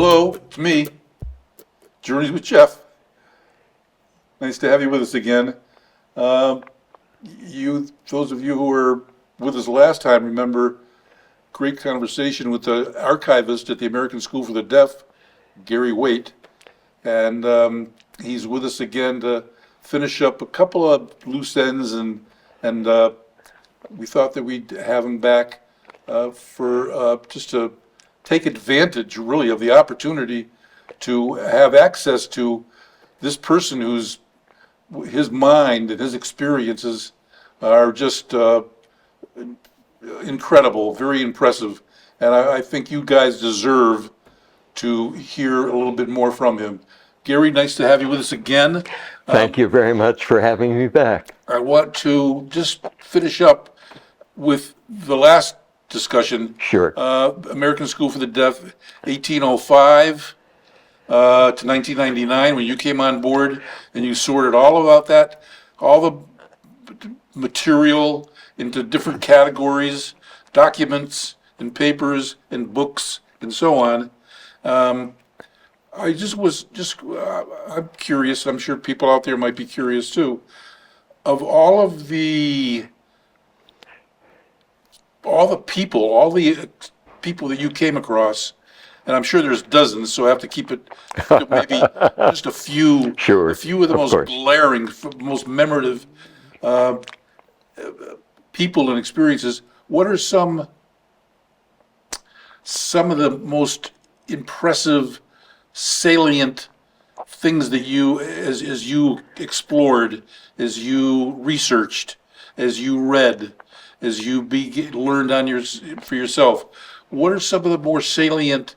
Hello, it's me, Journeys with Jeff. Nice to have you with us again. Those of you who were with us last time, remember great conversation with the archivist at the American School for the Deaf, Gary Waite, and he's with us again to finish up a couple of loose ends, and we thought that we'd have him back for just to take advantage, really, of the opportunity to have access to this person whose his mind and his experiences are just incredible, very impressive, and I think you guys deserve to hear a little bit more from him. Gary, nice to have you with us again. Thank you very much for having me back. I want to just finish up with the last discussion. Sure. American School for the Deaf, 1805 to 1999, when you came on board and you sorted all about that, all the material into different categories, documents and papers and books and so on. I'm curious, I'm sure people out there might be curious too, of all the people that you came across, and I'm sure there's dozens, so I have to keep it to maybe just a few. Sure, A few of the of most course. glaring, most memorative people and experiences. What are some of the most impressive, salient things that you, as you explored, as you researched, as you read, as you learned for yourself? What are some of the more salient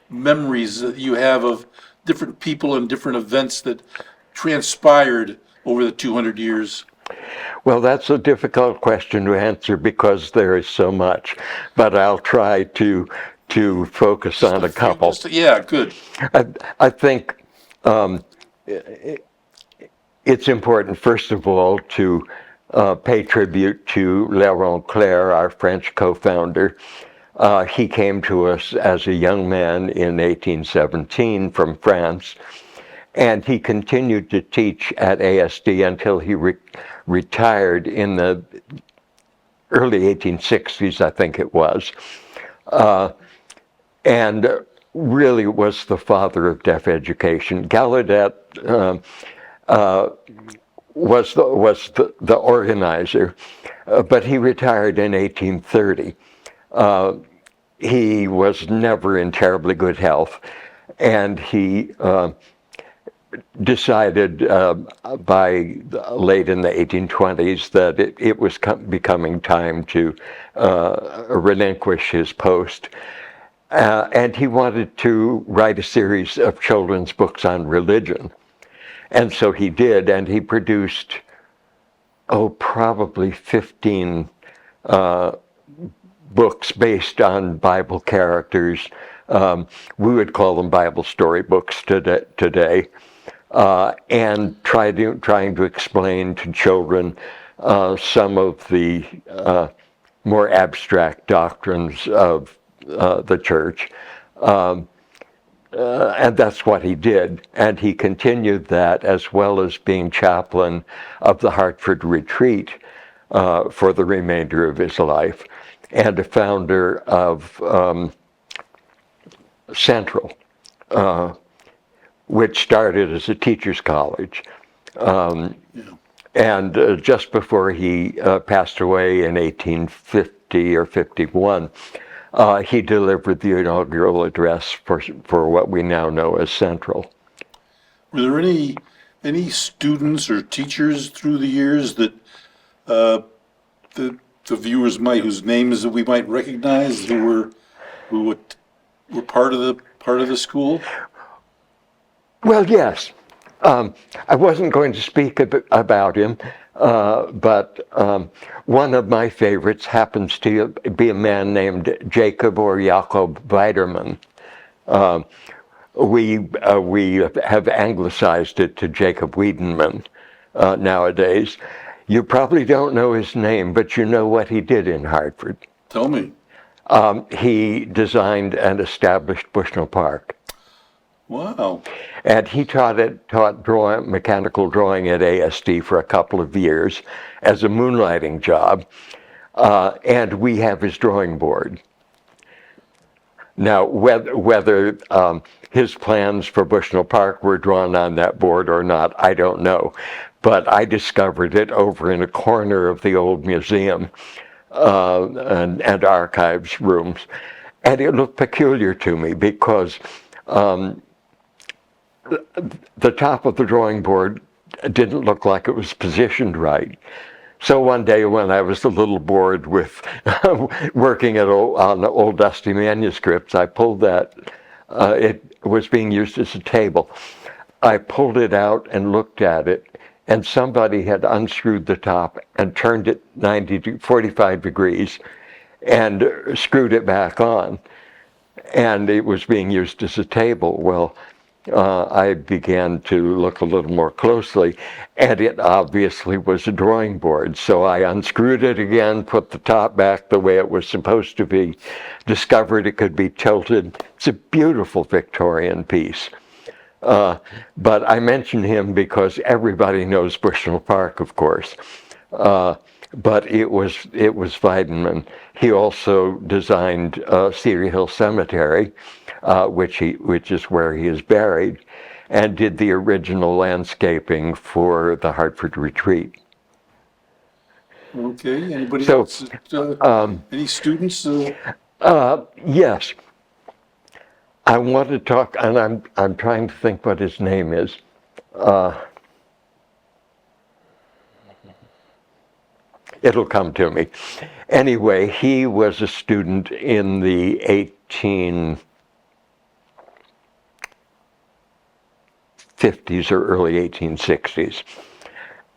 memories that you have of different people and different events that transpired over the 200 years? Well, that's a difficult question to answer because there is so much, but I'll try to focus on a couple. Yeah, good. I think it's important, first of all, to pay tribute to Laurent Clerc, our French co-founder. He came to us as a young man in 1817 from France, and he continued to teach at ASD until he retired in the early 1860s, I think it was, and really was the father of deaf education. Gallaudet was the organizer, but he retired in 1830. He was never in terribly good health, and he decided by late in the 1820s that it was becoming time to relinquish his post. And he wanted to write a series of children's books on religion. And so he did, and he produced, probably 15 books based on Bible characters. We would call them Bible story books today. And trying to explain to children some of the more abstract doctrines of the church. And that's what he did. And he continued that, as well as being chaplain of the Hartford Retreat for the remainder of his life, and a founder of Central, which started as a teacher's college. And just before he passed away in 1850 or 51, he delivered the inaugural address for what we now know as Central. Were there any students or teachers through the years that the viewers whose names that we might recognize, who were part of the school? Well, yes. I wasn't going to speak about him, but one of my favorites happens to be a man named Jacob or Jacob Weiderman. We have anglicized it to Jacob Wiedenman nowadays. You probably don't know his name, but you know what he did in Hartford. Tell me. He designed and established Bushnell Park. Wow. And he taught mechanical drawing at ASD for a couple of years as a moonlighting job. And we have his drawing board. Now, whether his plans for Bushnell Park were drawn on that board or not, I don't know. But I discovered it over in a corner of the old museum and archives rooms. And it looked peculiar to me because the top of the drawing board didn't look like it was positioned right. So one day when I was a little bored with working on old dusty manuscripts, I pulled that. It was being used as a table. I pulled it out and looked at it, and somebody had unscrewed the top and turned it 45 degrees and screwed it back on. And it was being used as a table. Well, I began to look a little more closely, and it obviously was a drawing board. So I unscrewed it again, put the top back the way it was supposed to be, discovered it could be tilted. It's a beautiful Victorian piece. But I mention him because everybody knows Bushnell Park, of course. But it was Weidemann. He also designed Cedar Hill Cemetery, which is where he is buried, and did the original landscaping for the Hartford Retreat. Okay. Anybody So, else? Any students? Yes, I want to talk, and I'm trying to think what his name is. It'll come to me. Anyway, he was a student in the 1850s or early 1860s.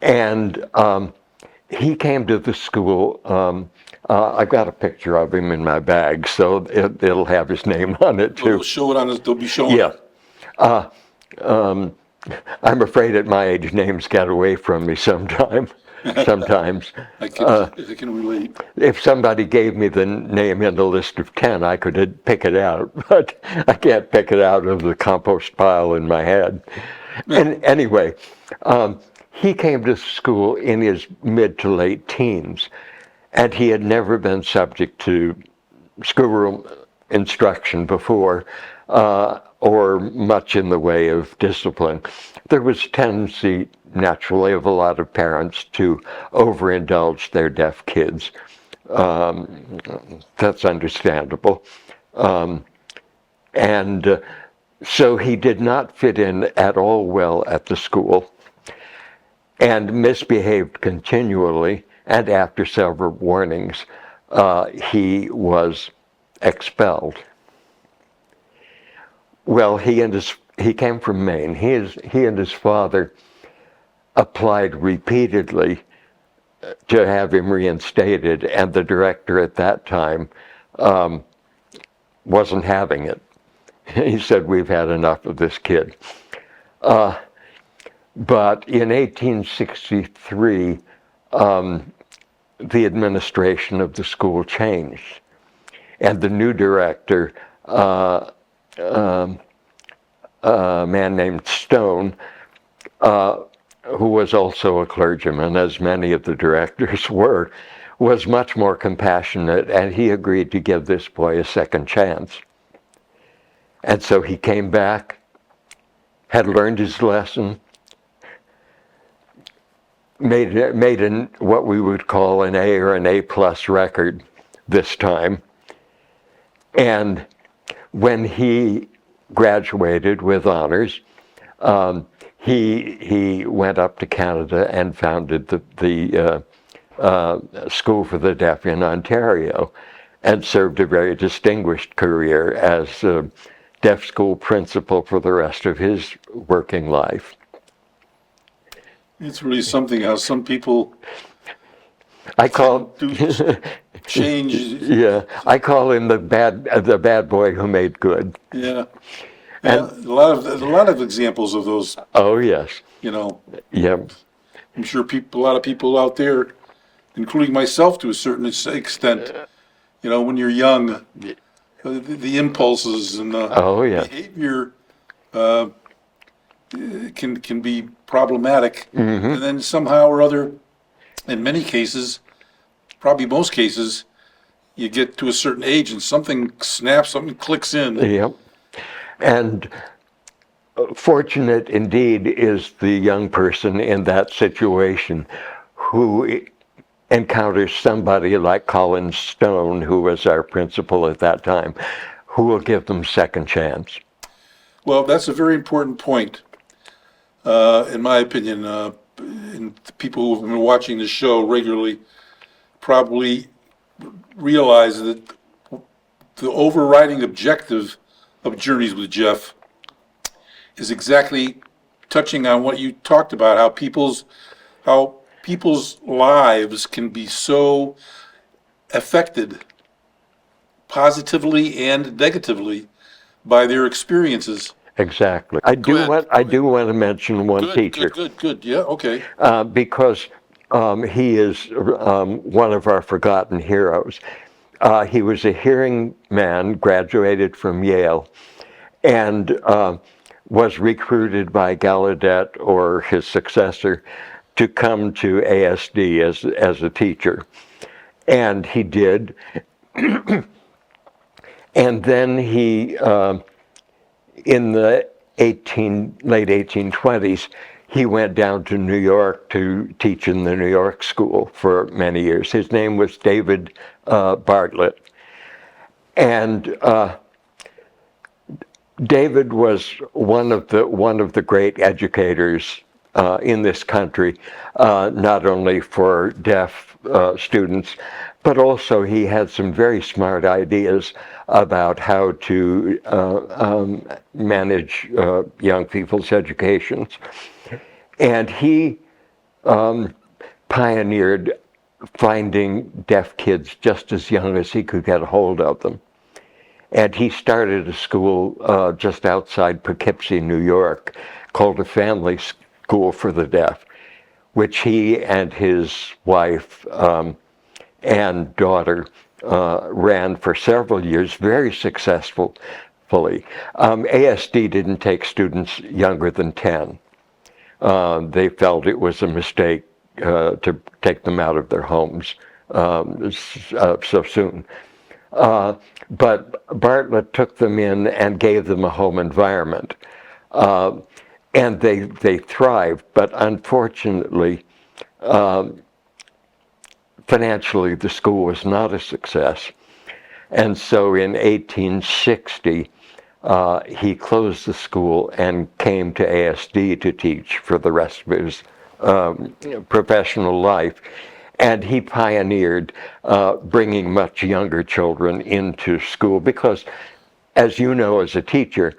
And he came to the school. I've got a picture of him in my bag, so it'll have his name on it too. They'll show it on this. They'll be showing. Yeah. I'm afraid at my age, names get away from me sometimes. I can relate. If somebody gave me the name in the list of 10, I could pick it out, but I can't pick it out of the compost pile in my head. And anyway, he came to school in his mid to late teens, and he had never been subject to schoolroom instruction before, or much in the way of discipline. There was a tendency, naturally, of a lot of parents to overindulge their deaf kids. That's understandable. And so he did not fit in at all well at the school and misbehaved continually, and after several warnings, he was expelled. Well, he came from Maine. He and his father applied repeatedly to have him reinstated, and the director at that time wasn't having it. He said, "We've had enough of this kid." But in 1863, the administration of the school changed, and the new director, a man named Stone, who was also a clergyman, as many of the directors were, was much more compassionate, and he agreed to give this boy a second chance. And so he came back, had learned his lesson, made what we would call an A or an A+ record this time. And when he graduated with honors, he went up to Canada and founded the School for the Deaf in Ontario, and served a very distinguished career as a deaf school principal for the rest of his working life. It's really something how some people I call do change. yeah, I call him the bad boy who made good. Yeah. Yeah, a lot of examples of those. Oh yes, You know, yeah, I'm sure a lot of people out there, including myself to a certain extent, you know, when you're young, the impulses and the oh yeah, behavior can be problematic. And then somehow or other, in many cases, probably most cases, you get to a certain age and something snaps, something clicks in. Yep. And fortunate indeed is the young person in that situation who encounters somebody like Colin Stone, who was our principal at that time, who will give them second chance. Well, that's a very important point, in my opinion. And the people who have been watching the show regularly probably realize that the overriding objective of Journeys with Jeff is exactly touching on what you talked about, how people's lives can be so affected positively and negatively by their experiences. Exactly. I do want to mention one teacher. Good. Yeah, okay. Because he is one of our forgotten heroes. He was a hearing man, graduated from Yale, and was recruited by Gallaudet or his successor to come to ASD as a teacher. And he did. And then he, in the late 1820s, he went down to New York to teach in the New York School for many years. His name was David Bartlett. And David was one of the great educators in this country, not only for deaf students, but also he had some very smart ideas about how to manage young people's educations. And he pioneered finding deaf kids just as young as he could get a hold of them. And he started a school just outside Poughkeepsie, New York, called a family school for the deaf, which he and his wife and daughter ran for several years very successfully. ASD didn't take students younger than 10. They felt it was a mistake to take them out of their homes so soon. But Bartlett took them in and gave them a home environment. And they thrived, but unfortunately, financially, the school was not a success. And so in 1860, he closed the school and came to ASD to teach for the rest of his professional life. And he pioneered bringing much younger children into school because, as you know as a teacher,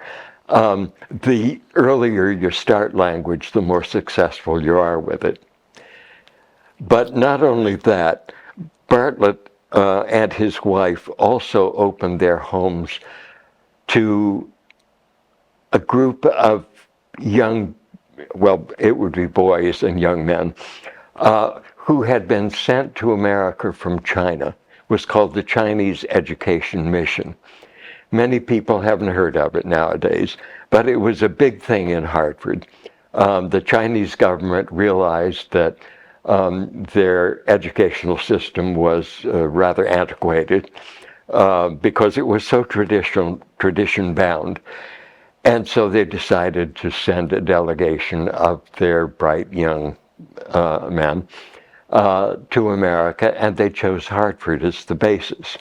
the earlier you start language, the more successful you are with it. But not only that, Bartlett and his wife also opened their homes to a group of young, well, it would be boys and young men, who had been sent to America from China. It was called the Chinese Education Mission. Many people haven't heard of it nowadays, but it was a big thing in Hartford. The Chinese government realized that their educational system was rather antiquated because it was so tradition-bound. And so they decided to send a delegation of their bright young men to America, and they chose Hartford as the basis.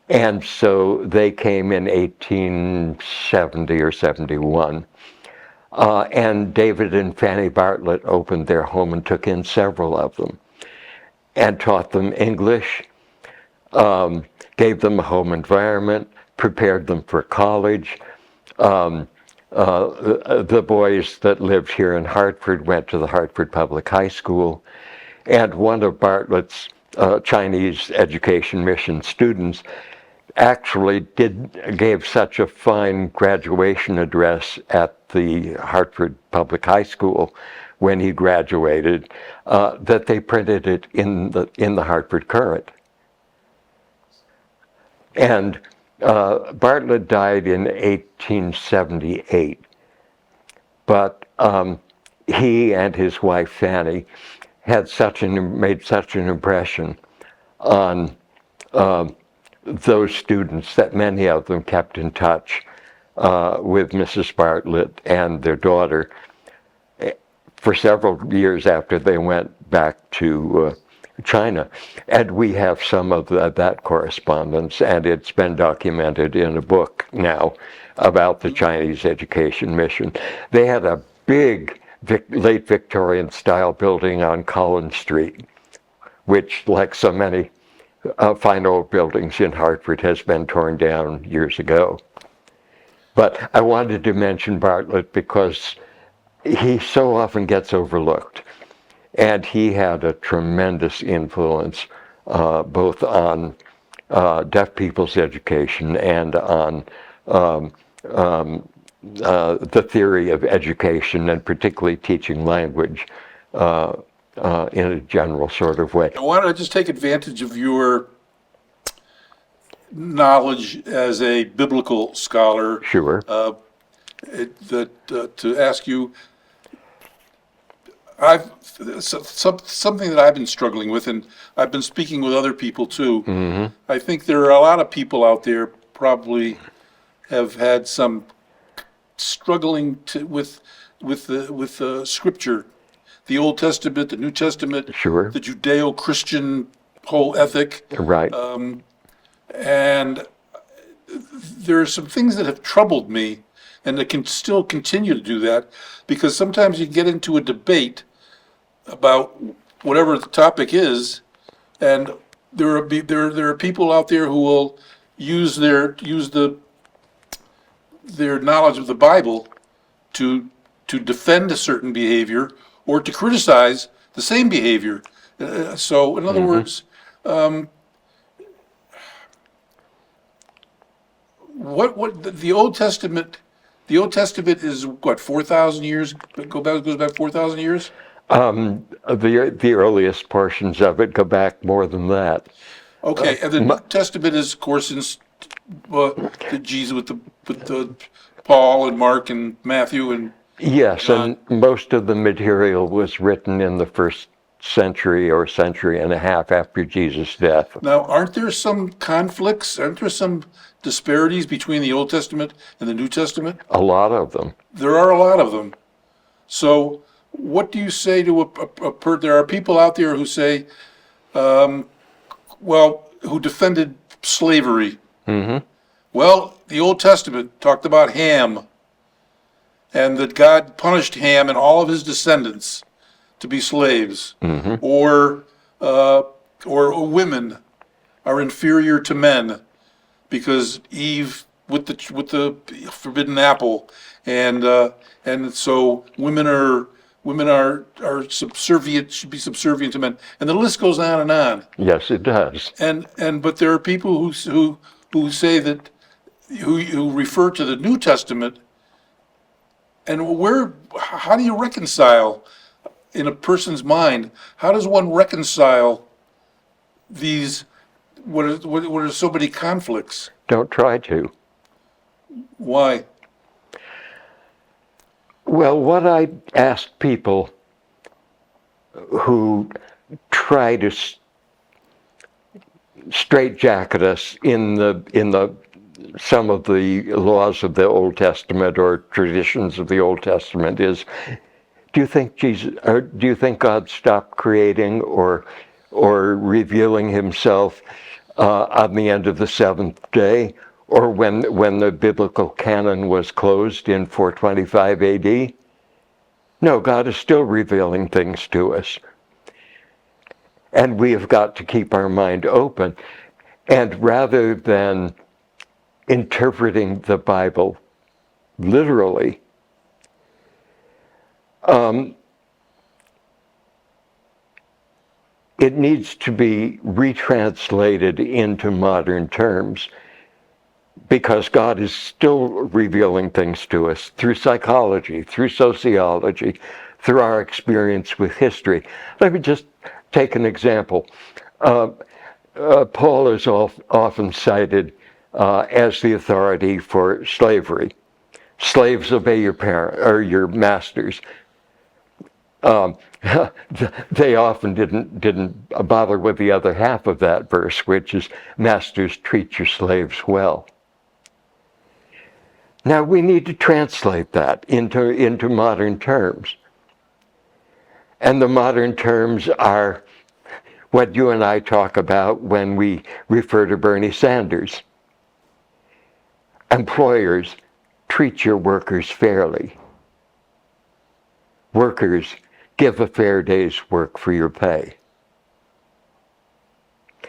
And so they came in 1870 or 71. And David and Fanny Bartlett opened their home and took in several of them and taught them English, gave them a home environment, prepared them for college. The boys that lived here in Hartford went to the Hartford Public High School, and one of Bartlett's Chinese Education Mission students actually gave such a fine graduation address at the Hartford Public High School when he graduated that they printed it in the Hartford Courant. And Bartlett died in 1878, but he and his wife Fanny had made such an impression on those students that many of them kept in touch with Mrs. Bartlett and their daughter for several years after they went back to China. And we have some of that correspondence, and it's been documented in a book now about the Chinese education mission. They had a big late Victorian style building on Collins Street, which, like so many fine old buildings in Hartford, has been torn down years ago. But I wanted to mention Bartlett because he so often gets overlooked. And he had a tremendous influence both on deaf people's education and on the theory of education, and particularly teaching language in a general sort of way. I want to just take advantage of your knowledge as a biblical scholar. Sure. To ask you, something that I've been struggling with, and I've been speaking with other people too. Mm-hmm. I think there are a lot of people out there probably have had some struggling with the scripture, the Old Testament, the New Testament, Sure. the Judeo-Christian whole ethic. Right. And there are some things that have troubled me, and that can still continue to do that, because sometimes you get into a debate about whatever the topic is, and there are people out there who will use their knowledge of the Bible to defend a certain behavior or to criticize the same behavior. So, in other words, what the Old Testament? The Old Testament is what, 4,000 years? Goes back 4,000 years. The earliest portions of it go back more than that. Okay, and the New Testament is, of course, in Jesus with the Paul and Mark and Matthew and Yes, John. and most of the material was written in the first century or century and a half after Jesus' death. Now, aren't there some conflicts? Aren't there some disparities between the Old Testament and the New Testament? A lot of them. There are a lot of them. So, what do you say to there are people out there who say, who defended slavery? Mm-hmm. Well, the Old Testament talked about Ham, and that God punished Ham and all of his descendants to be slaves, Mm-hmm. or women are inferior to men because Eve with the forbidden apple, and so women are subservient, should be subservient to men, and the list goes on and on. Yes, it does. But there are people who say that who refer to the New Testament, and how do you reconcile in a person's mind? How does one reconcile these? What are so many conflicts? Don't try to. Why? Well, what I ask people who try to straitjacket us in some of the laws of the Old Testament or traditions of the Old Testament is, do you think God stopped creating or revealing himself on the end of the seventh day, or when the biblical canon was closed in 425 AD? No, God is still revealing things to us. And we have got to keep our mind open. And rather than interpreting the Bible literally, it needs to be retranslated into modern terms, because God is still revealing things to us through psychology, through sociology, through our experience with history. Let me just take an example. Paul is often cited as the authority for slavery. Slaves, obey your parent or your masters. They often didn't bother with the other half of that verse, which is, masters, treat your slaves well. Now we need to translate that into modern terms. And the modern terms are what you and I talk about when we refer to Bernie Sanders. Employers, treat your workers fairly. Workers, give a fair day's work for your pay.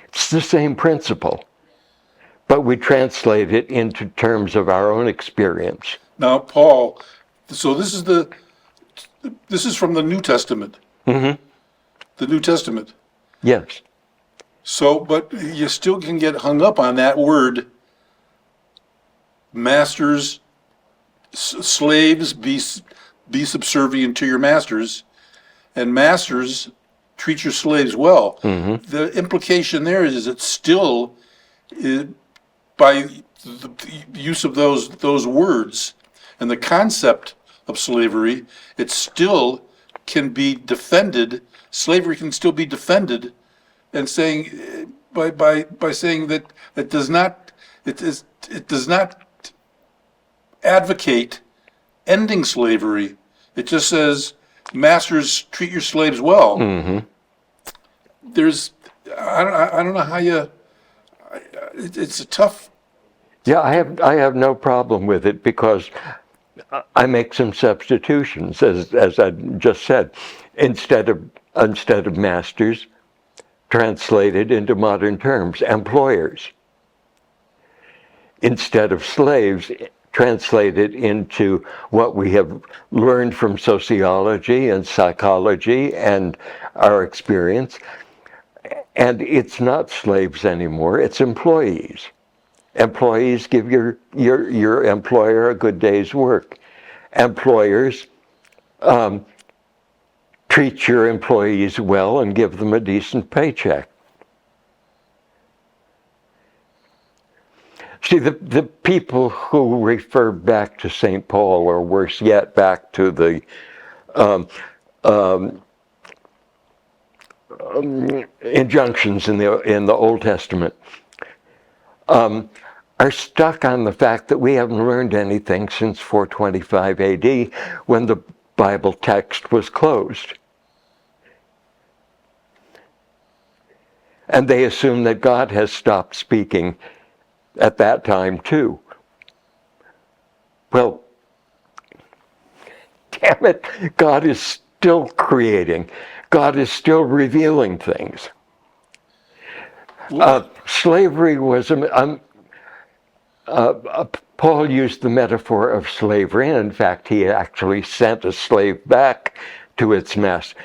It's the same principle, but we translate it into terms of our own experience. Now, Paul, so this is from the New Testament. Mm-hmm. The New Testament. Yes. So, but you still can get hung up on that word, masters, slaves, be subservient to your masters, and masters, treat your slaves well. Mm-hmm. The implication there is it still, by the use of those words and the concept of slavery, it still can be defended. Slavery can still be defended, and saying by saying that it does not advocate ending slavery. It just says, masters, treat your slaves well. Mm-hmm. I don't know how you. It's a tough. Yeah, I have no problem with it because I make some substitutions, as I just said. Instead of masters, translated into modern terms, employers. Instead of slaves, translated into what we have learned from sociology and psychology and our experience. And it's not slaves anymore, it's employees. Employees, give your employer a good day's work. Employers, treat your employees well and give them a decent paycheck. See, the people who refer back to St. Paul, or worse yet, back to the injunctions in the Old Testament, are stuck on the fact that we haven't learned anything since 425 AD, when the Bible text was closed. And they assume that God has stopped speaking at that time too. Well, damn it, God is still creating. God is still revealing things. Slavery was, Paul used the metaphor of slavery, and in fact he actually sent a slave back to his master.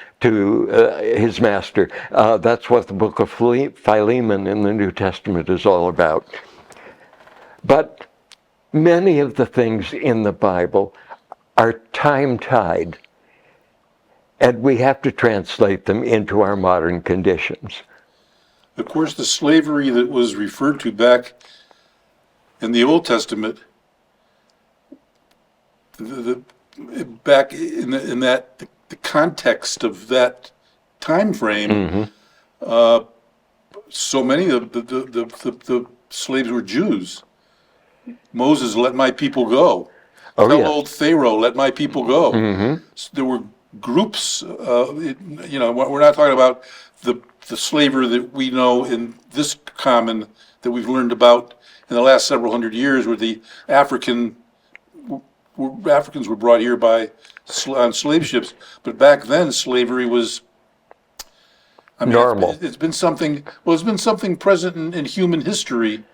That's what the book of Philemon in the New Testament is all about. But many of the things in the Bible are time-tied, and we have to translate them into our modern conditions. Of course, the slavery that was referred to back in the Old Testament, back in the context of that time frame, Mm-hmm. so many of the slaves were Jews. Moses, let my people go. Oh, Tell yeah. old Pharaoh, let my people go. Mm-hmm. So there were groups, we're not talking about the slavery that we know in this common, that we've learned about in the last several hundred years, where the Africans were brought here on slave ships. But back then, slavery was, normal. It's been something present in human history,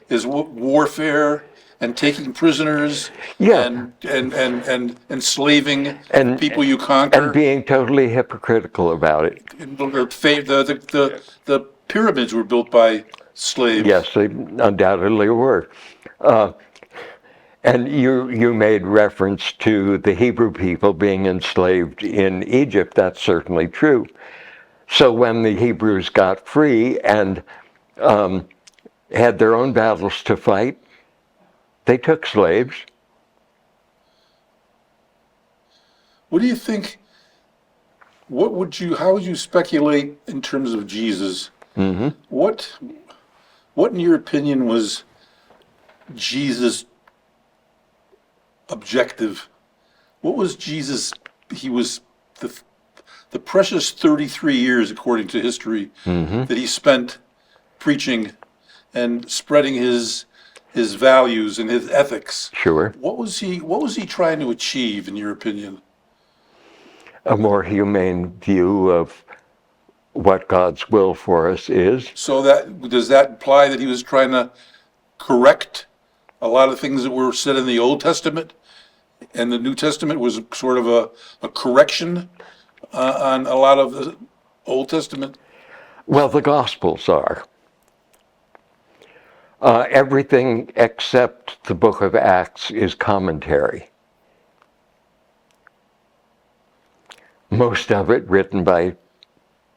is warfare and taking prisoners, Yeah. and enslaving And- people you conquer. And being totally hypocritical about it. The pyramids were built by slaves. Yes, they undoubtedly were. And you made reference to the Hebrew people being enslaved in Egypt. That's certainly true. So when the Hebrews got free and had their own battles to fight. They took slaves. What do you think? How would you speculate in terms of Jesus? Hmm. What in your opinion was Jesus' objective? What was Jesus? He was the precious 33 years, according to history, that he spent preaching and spreading his values and his ethics. Sure. What was he trying to achieve, in your opinion? A more humane view of what God's will for us is. So does that imply that he was trying to correct a lot of things that were said in the Old Testament, and the New Testament was sort of a correction on a lot of the Old Testament? Well, the Gospels are. Everything except the book of Acts is commentary. Most of it written by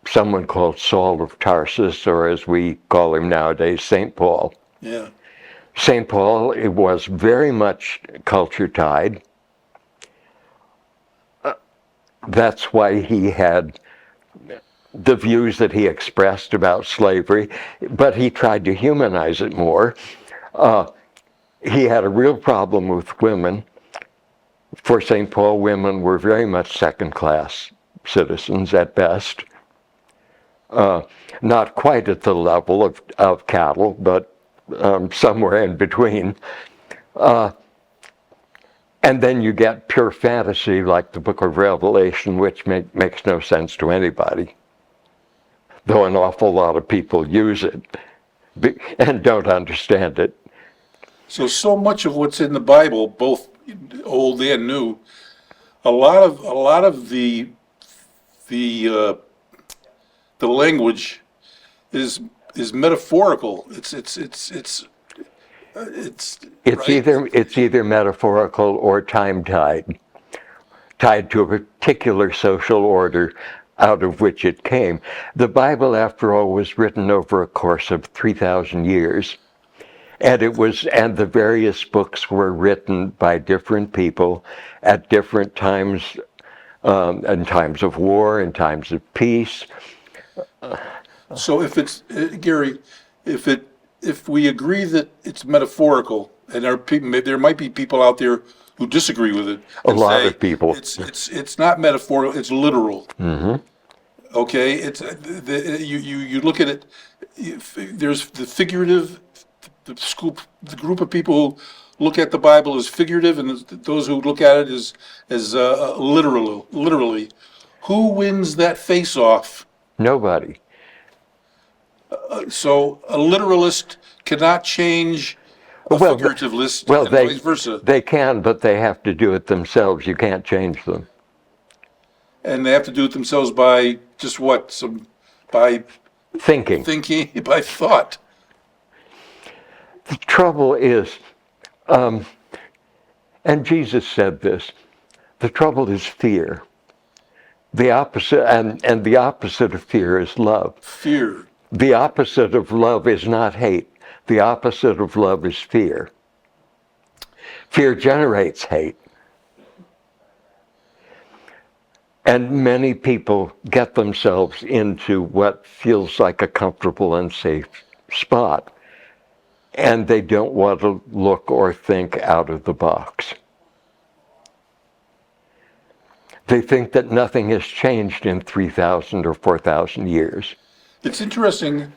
someone called Saul of Tarsus, or as we call him nowadays, St. Paul. Yeah. St. Paul, it was very much culture tied. That's why he had the views that he expressed about slavery, but he tried to humanize it more. He had a real problem with women. For St. Paul, women were very much second-class citizens at best. Not quite at the level of cattle, but somewhere in between. And then you get pure fantasy like the Book of Revelation, which makes no sense to anybody, though an awful lot of people use it and don't understand it. So much of what's in the Bible, both Old and New, a lot of the language is metaphorical. It's right? It's either metaphorical or time-tied, tied to a particular social order out of which it came. The Bible, after all, was written over a course of 3,000 years. And the various books were written by different people at different times, in times of war, in times of peace. So if it's Gary, if we agree that it's metaphorical, and there might be people out there who disagree with it, A and lot say of people. It's not metaphorical. It's literal. Mm-hmm. Okay. You look at it. There's the figurative. The group of people who look at the Bible as figurative, and those who look at it as literally. Who wins that face-off? Nobody. So a literalist cannot change a figurativist, and vice versa. They can, but they have to do it themselves. You can't change them. And they have to do it themselves by just what? By Thinking. by thought. The trouble is, and Jesus said this, the trouble is fear. The opposite, and the opposite of fear is love. Fear. The opposite of love is not hate. The opposite of love is fear. Fear generates hate. And many people get themselves into what feels like a comfortable and safe spot. And they don't want to look or think out of the box. They think that nothing has changed in 3,000 or 4,000 years. It's interesting,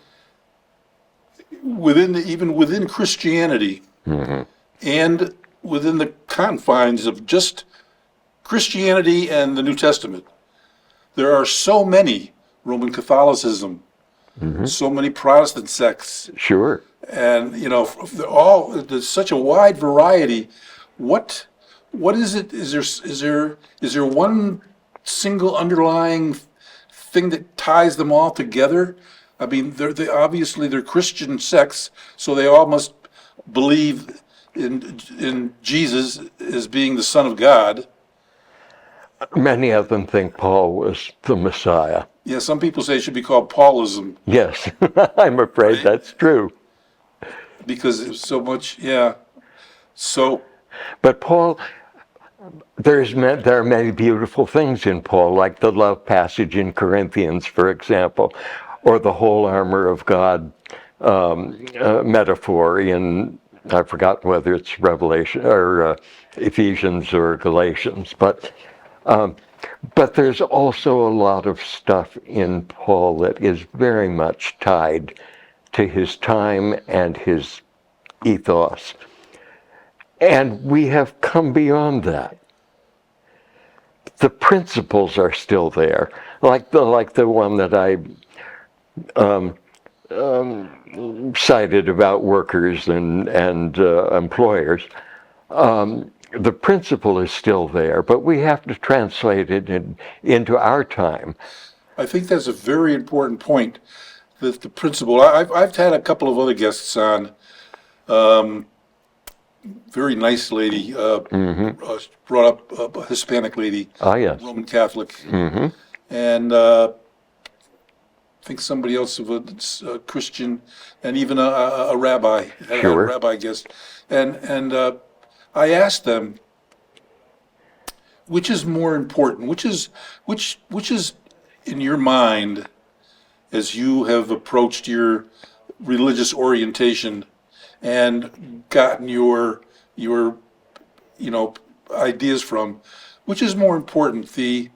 even within Christianity, Mm-hmm. and within the confines of just Christianity and the New Testament, there are so many Roman Catholicism, Mm-hmm. so many Protestant sects, Sure. and there's such a wide variety. What is it? Is there one single underlying thing that ties them all together? I mean, obviously they're Christian sects, so they all must believe in Jesus as being the Son of God. Many of them think Paul was the Messiah. Yeah, some people say it should be called Paulism. Yes, I'm afraid Right? that's true. because it was so much, yeah. So, But Paul, there are many beautiful things in Paul, like the love passage in Corinthians, for example, or the whole armor of God metaphor in, I forgot whether it's Revelation or Ephesians or Galatians, but there's also a lot of stuff in Paul that is very much tied to his time and his ethos. And we have come beyond that. The principles are still there, like the one that I cited about workers and employers. The principle is still there, but we have to translate it into our time. I think that's a very important point. The principle. I've had a couple of other guests on. Very nice lady, brought up a Hispanic lady, Ah, yes. Roman Catholic, and I think somebody else of a Christian, and even a rabbi, had a Sure. rabbi guest, and I asked them, which is more important? Which is in your mind, as you have approached your religious orientation and gotten your ideas from, which is more important, the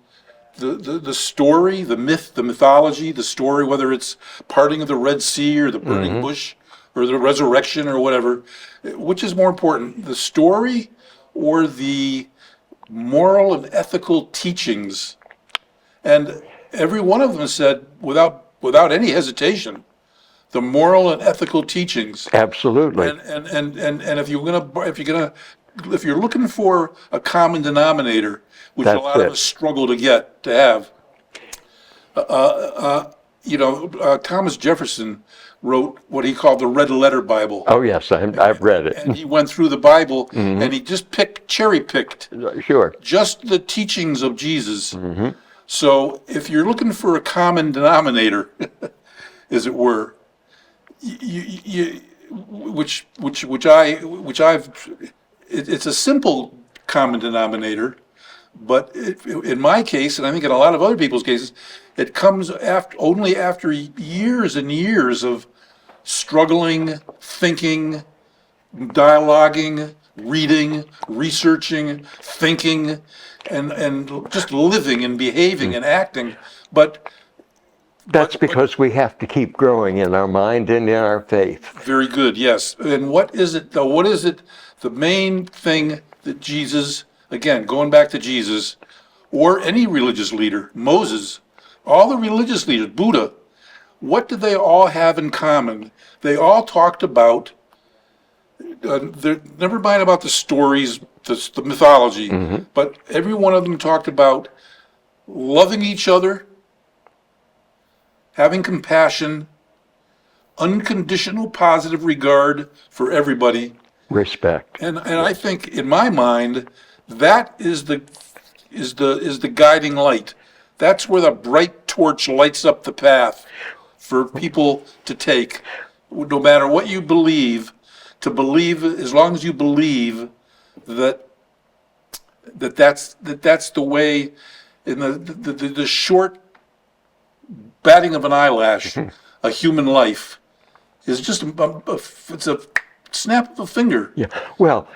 story, the myth, the mythology, the story, whether it's parting of the Red Sea or the burning bush or the resurrection or whatever, which is more important, the story or the moral and ethical teachings? And every one of them said, without any hesitation, the moral and ethical teachings. Absolutely. And if you're looking for a common denominator, which That's a lot it. of us struggle to have, Thomas Jefferson wrote what he called the Red Letter Bible. Oh, yes, I've read it. And he went through the Bible and he just cherry picked Sure. just the teachings of Jesus. So if you're looking for a common denominator, as it were, it's a simple common denominator, but in my case, and I think in a lot of other people's cases, it comes only after years and years of struggling, thinking, dialoguing, reading, researching, thinking, and just living and behaving and acting. But That's because we have to keep growing in our mind and in our faith. very good, yes. And what is it, though? What is it, the main thing that Jesus, again, going back to Jesus, or any religious leader, Moses, all the religious leaders, Buddha, what did they all have in common? They all talked about, never mind about the stories, the mythology, but every one of them talked about loving each other, having compassion, unconditional positive regard for everybody. Respect. And I think in my mind, that is the guiding light. That's where the bright torch lights up the path for people to take. No matter what you believe, to believe, as long as you believe that's the way, in the short batting of an eyelash, a human life is just it's a snap of a finger. Yeah. Well,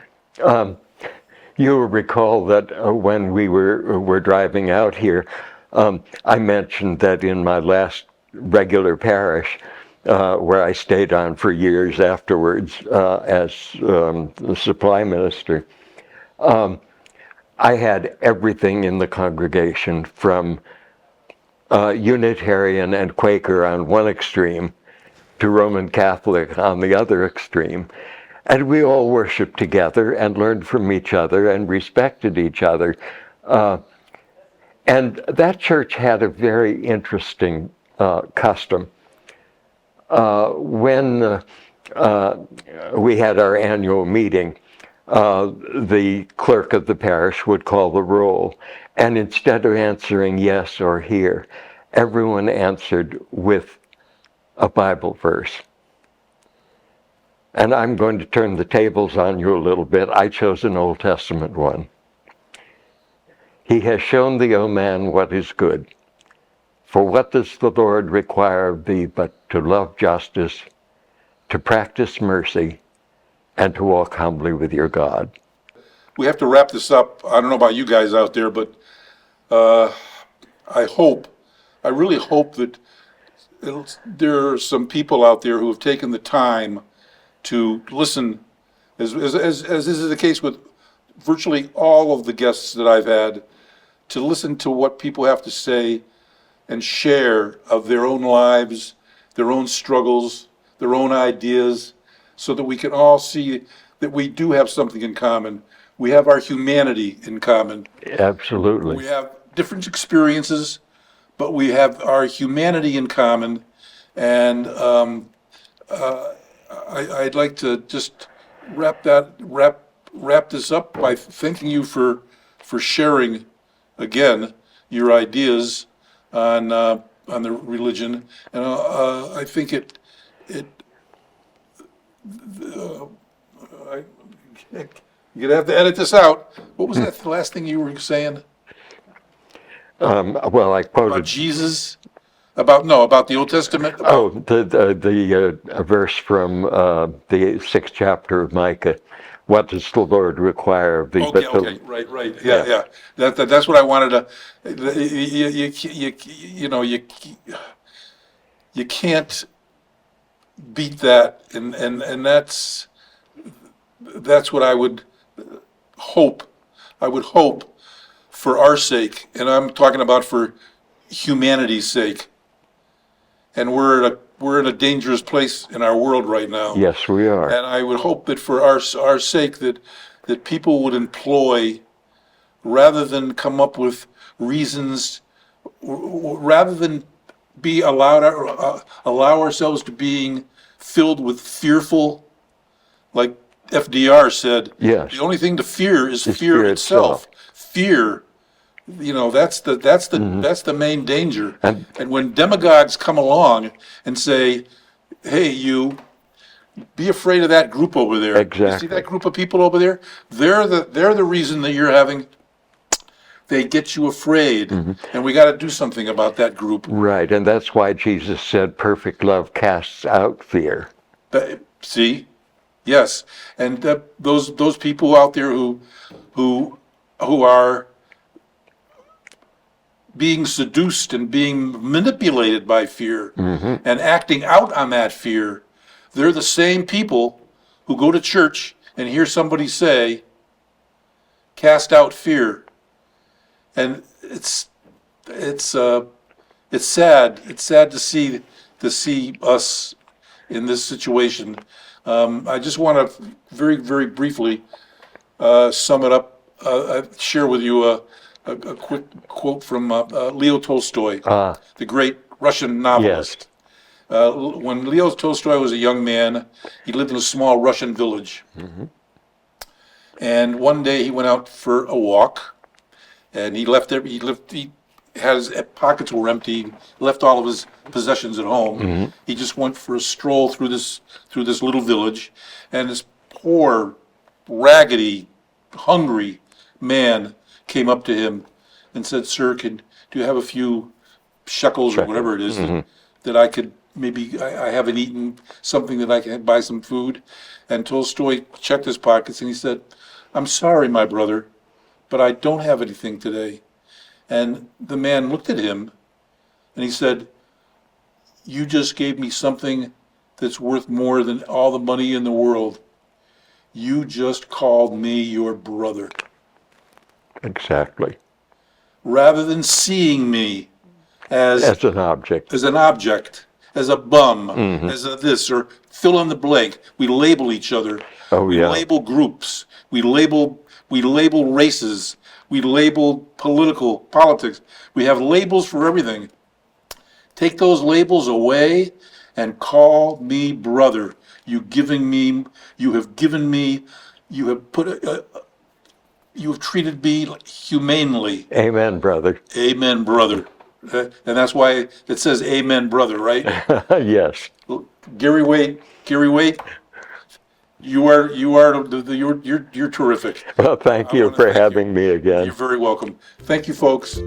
you'll recall that when we were driving out here, I mentioned that in my last regular parish, where I stayed on for years afterwards as the supply minister, I had everything in the congregation from Unitarian and Quaker on one extreme to Roman Catholic on the other extreme. And we all worshiped together and learned from each other and respected each other. And that church had a very interesting custom. When we had our annual meeting, the clerk of the parish would call the roll. And instead of answering yes or here, everyone answered with a Bible verse. And I'm going to turn the tables on you a little bit. I chose an Old Testament one. He has shown thee, O man, what is good. For what does the Lord require of thee but to love justice, to practice mercy, and to walk humbly with your God? We have to wrap this up. I don't know about you guys out there, but I really hope that there are some people out there who have taken the time to listen, as this is the case with virtually all of the guests that I've had, to listen to what people have to say and share of their own lives, their own struggles, their own ideas, so that we can all see that we do have something in common. We have our humanity in common. Absolutely. We have different experiences, but we have our humanity in common. And I'd like to just wrap this up by thanking you for sharing again your ideas on the religion, and I think you're gonna have to edit this out. What was that last thing you were saying Well, I about quoted. Jesus? About the Old Testament? Oh, the verse from the 6th chapter of Micah. What does the Lord require of thee? Okay, right. Yeah. That's what I wanted to. You can't beat that, and that's what I would hope. I would hope for our sake, and I'm talking about for humanity's sake. And we're in a dangerous place in our world right now. Yes, we are. And I would hope that for our sake that people would employ, rather than come up with reasons, rather than allow ourselves to being filled with fearful, like FDR said. Yes. The only thing to fear is It's fear fear itself. itself. Fear. That's the main danger. And- And when demagogues come along and say, "Hey, you, be afraid of that group over there. You see Exactly. that group of people over there? They're the reason that you're having. They get you afraid, and we got to do something about that group." Right, and that's why Jesus said perfect love casts out fear. See, yes, and those people out there who are being seduced and being manipulated by fear and acting out on that fear, they're the same people who go to church and hear somebody say, "Cast out fear," and it's sad. It's sad to see us in this situation. I just want to very, very briefly sum it up. Share with you a quick quote from Leo Tolstoy, the great Russian novelist. When Leo Tolstoy was a young man, he lived in a small Russian village. And one day he went out for a walk, and he had his pockets were empty, left all of his possessions at home. He just went for a stroll through this little village, and this poor, raggedy, hungry man came up to him and said, "Sir, do you have a few shekels or whatever it is that I could I haven't eaten, something that I can buy some food?" And Tolstoy checked his pockets and he said, "I'm sorry, my brother, but I don't have anything today." And the man looked at him and he said, "You just gave me something that's worth more than all the money in the world. You just called me your brother." Exactly. Rather than seeing me as an object. as a bum, as a this, or fill in the blank. We label each other. Oh, We yeah. label groups. We label races. We label politics. We have labels for everything. Take those labels away and call me brother. You have given me, you have treated me humanely. Amen, brother. Amen, brother. And that's why it says amen, brother, right? Yes. Gary Waite, You're terrific. Well, thank I you wanna for thank you. having me again. You're very welcome. Thank you, folks.